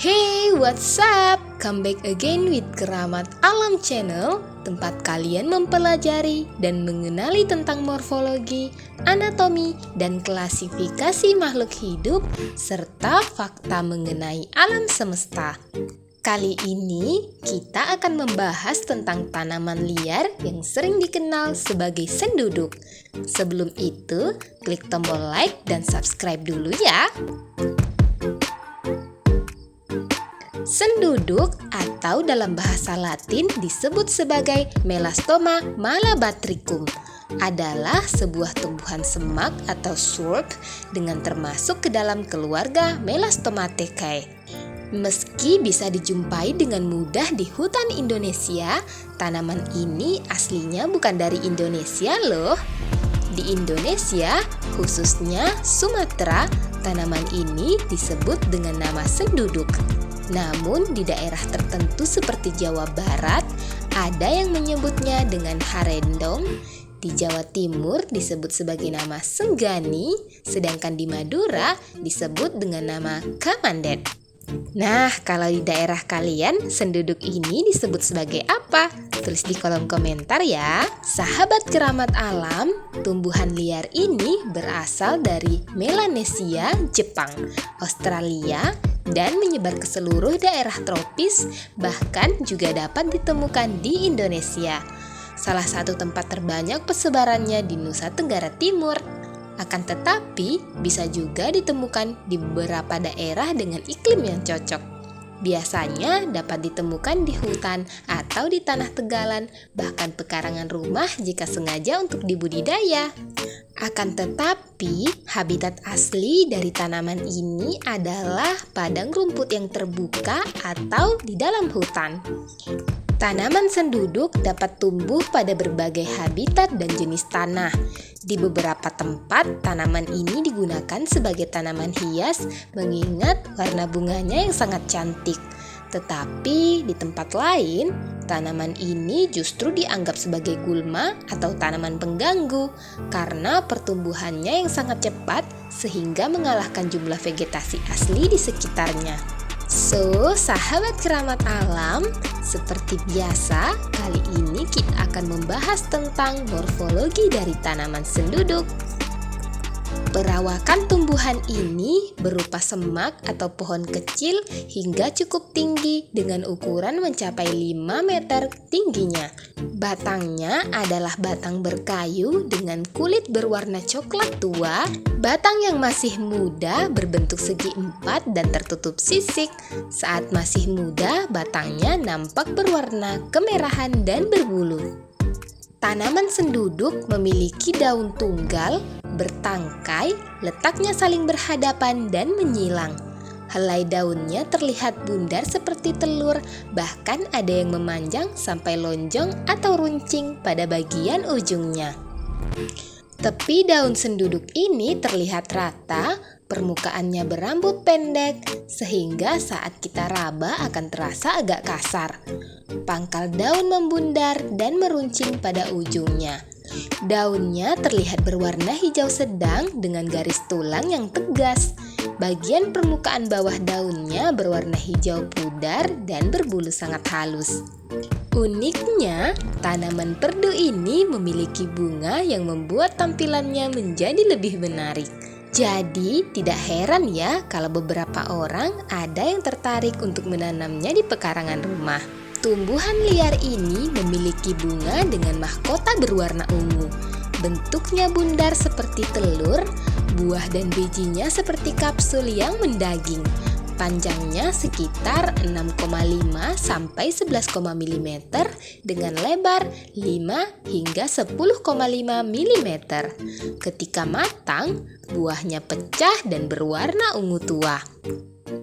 Hey, what's up? Come back again with Keramat Alam Channel, tempat kalian mempelajari dan mengenali tentang morfologi, anatomi, dan klasifikasi makhluk hidup, serta fakta mengenai alam semesta. Kali ini kita akan membahas tentang tanaman liar yang sering dikenal sebagai senduduk. Sebelum itu, klik tombol like dan subscribe dulu ya. Senduduk atau dalam bahasa Latin disebut sebagai Melastoma malabatricum adalah sebuah tumbuhan semak atau shrub dengan termasuk ke dalam keluarga Melastomataceae. Meski bisa dijumpai dengan mudah di hutan Indonesia, tanaman ini aslinya bukan dari Indonesia loh. Di Indonesia, khususnya Sumatera, tanaman ini disebut dengan nama senduduk. Namun di daerah tertentu seperti Jawa Barat, ada yang menyebutnya dengan harendong. Di Jawa Timur disebut sebagai nama senggani, sedangkan di Madura disebut dengan nama kamandet. Nah, kalau di daerah kalian, senduduk ini disebut sebagai apa? Tulis di kolom komentar ya. Sahabat keramat alam, tumbuhan liar ini berasal dari Melanesia, Jepang, Australia, dan menyebar ke seluruh daerah tropis, bahkan juga dapat ditemukan di Indonesia. Salah satu tempat terbanyak persebarannya di Nusa Tenggara Timur. Akan tetapi, bisa juga ditemukan di beberapa daerah dengan iklim yang cocok. Biasanya dapat ditemukan di hutan atau di tanah tegalan, bahkan pekarangan rumah jika sengaja untuk dibudidaya. Akan tetapi, habitat asli dari tanaman ini adalah padang rumput yang terbuka atau di dalam hutan. Tanaman senduduk dapat tumbuh pada berbagai habitat dan jenis tanah. Di beberapa tempat, tanaman ini digunakan sebagai tanaman hias mengingat warna bunganya yang sangat cantik. Tetapi di tempat lain, tanaman ini justru dianggap sebagai gulma atau tanaman pengganggu karena pertumbuhannya yang sangat cepat sehingga mengalahkan jumlah vegetasi asli di sekitarnya. So, sahabat keramat alam, seperti biasa, kali ini kita akan membahas tentang morfologi dari tanaman senduduk. Perawakan tumbuhan ini berupa semak atau pohon kecil hingga cukup tinggi dengan ukuran mencapai 5 meter tingginya. Batangnya adalah batang berkayu dengan kulit berwarna coklat tua. Batang yang masih muda berbentuk segi empat dan tertutup sisik. Saat masih muda, batangnya nampak berwarna kemerahan dan berbulu. Tanaman senduduk memiliki daun tunggal, bertangkai, letaknya saling berhadapan dan menyilang. Helai daunnya terlihat bundar seperti telur, bahkan ada yang memanjang sampai lonjong atau runcing pada bagian ujungnya. Tepi daun senduduk ini terlihat rata, permukaannya berambut pendek, sehingga saat kita raba akan terasa agak kasar. Pangkal daun membundar dan meruncing pada ujungnya. Daunnya terlihat berwarna hijau sedang dengan garis tulang yang tegas. Bagian permukaan bawah daunnya berwarna hijau pudar dan berbulu sangat halus. Uniknya, tanaman perdu ini memiliki bunga yang membuat tampilannya menjadi lebih menarik. Jadi, tidak heran ya kalau beberapa orang ada yang tertarik untuk menanamnya di pekarangan rumah. Tumbuhan liar ini memiliki bunga dengan mahkota berwarna ungu. Bentuknya bundar seperti telur, buah dan bijinya seperti kapsul yang mendaging. Panjangnya sekitar 6,5 sampai 11 mm dengan lebar 5 hingga 10,5 mm. Ketika matang, buahnya pecah dan berwarna ungu tua.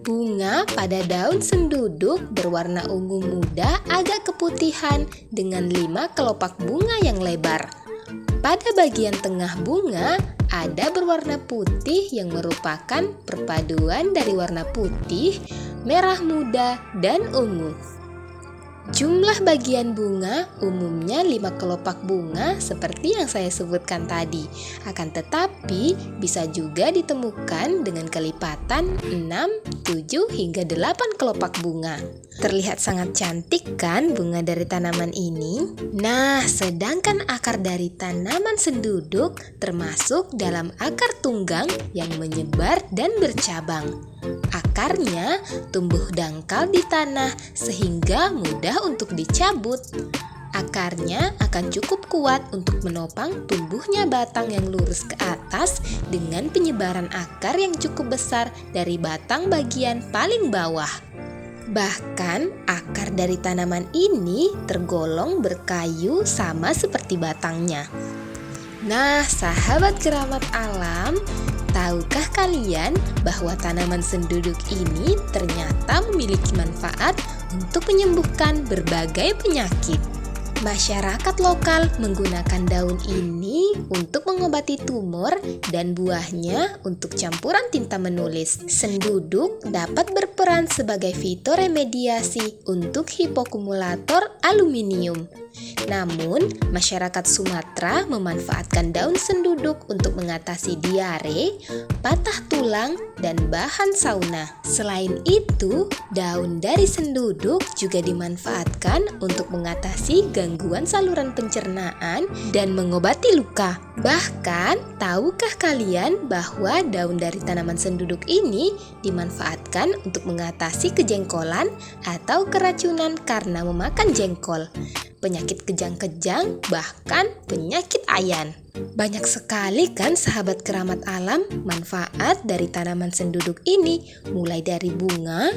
Bunga pada daun senduduk berwarna ungu muda agak keputihan dengan 5 kelopak bunga yang lebar. Pada bagian tengah bunga ada berwarna putih yang merupakan perpaduan dari warna putih, merah muda, dan ungu. Jumlah bagian bunga umumnya 5 kelopak bunga seperti yang saya sebutkan tadi. Akan tetapi bisa juga ditemukan dengan kelipatan 6, 7 hingga 8 kelopak bunga. Terlihat sangat cantik kan bunga dari tanaman ini? Nah, sedangkan akar dari tanaman senduduk termasuk dalam akar tunggang yang menyebar dan bercabang. Akarnya tumbuh dangkal di tanah sehingga mudah untuk dicabut. Akarnya akan cukup kuat untuk menopang tumbuhnya batang yang lurus ke atas dengan penyebaran akar yang cukup besar dari batang bagian paling bawah. Bahkan akar dari tanaman ini tergolong berkayu sama seperti batangnya. Nah, sahabat keramat alam, tahukah kalian bahwa tanaman senduduk ini ternyata memiliki manfaat untuk menyembuhkan berbagai penyakit? Masyarakat lokal menggunakan daun ini untuk mengobati tumor dan buahnya untuk campuran tinta menulis. Senduduk dapat berperan sebagai fitoremediasi untuk hipokumulator aluminium. Namun, masyarakat Sumatera memanfaatkan daun senduduk untuk mengatasi diare, patah tulang, dan bahan sauna. Selain itu, daun dari senduduk juga dimanfaatkan untuk mengatasi gangguan saluran pencernaan dan mengobati luka. Bahkan, tahukah kalian bahwa daun dari tanaman senduduk ini dimanfaatkan untuk mengatasi kejengkolan atau keracunan karena memakan jengkol, penyakit kejang-kejang, bahkan penyakit ayan. Banyak sekali kan sahabat keramat alam manfaat dari tanaman senduduk ini, mulai dari bunga,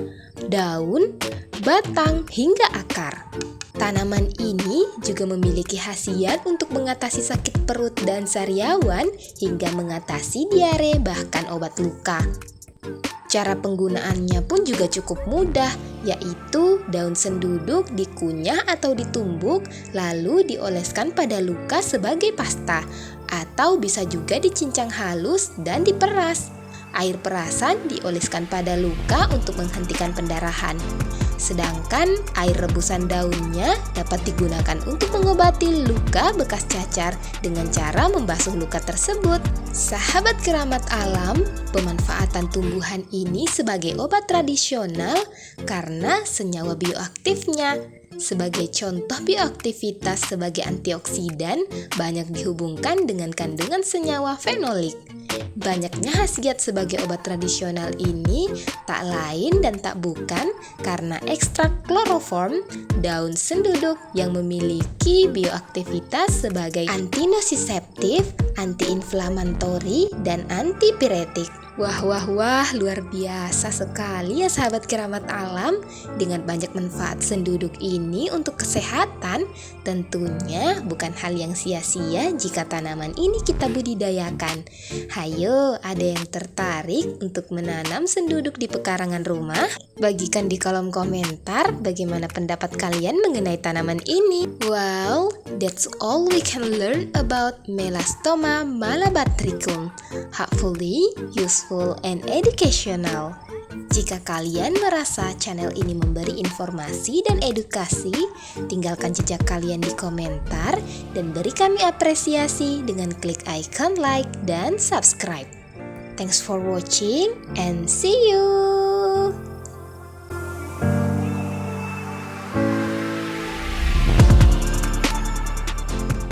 daun, batang, hingga akar. Tanaman ini juga memiliki khasiat untuk mengatasi sakit perut dan sariawan hingga mengatasi diare bahkan obat luka. Cara penggunaannya pun juga cukup mudah, yaitu daun senduduk dikunyah atau ditumbuk lalu dioleskan pada luka sebagai pasta, atau bisa juga dicincang halus dan diperas. Air perasan dioleskan pada luka untuk menghentikan pendarahan. Sedangkan air rebusan daunnya dapat digunakan untuk mengobati luka bekas cacar dengan cara membasuh luka tersebut. Sahabat keramat alam, pemanfaatan tumbuhan ini sebagai obat tradisional karena senyawa bioaktifnya. Sebagai contoh bioaktivitas sebagai antioksidan banyak dihubungkan dengan kandungan senyawa fenolik. Banyaknya khasiat sebagai obat tradisional ini tak lain dan tak bukan karena ekstrak kloroform daun senduduk yang memiliki bioaktivitas sebagai antinosiseptif, antiinflamatori, dan antipiretik. Wah, luar biasa sekali ya sahabat keramat alam. Dengan banyak manfaat senduduk ini untuk kesehatan, tentunya bukan hal yang sia-sia jika tanaman ini kita budidayakan. Hayo, ada yang tertarik untuk menanam senduduk di pekarangan rumah? Bagikan di kolom komentar bagaimana pendapat kalian mengenai tanaman ini. Well, that's all we can learn about Melastoma malabatricum. Hopefully, useful and educational. Jika kalian merasa channel ini memberi informasi dan edukasi, tinggalkan jejak kalian di komentar dan beri kami apresiasi dengan klik icon like dan subscribe. Thanks for watching and see you!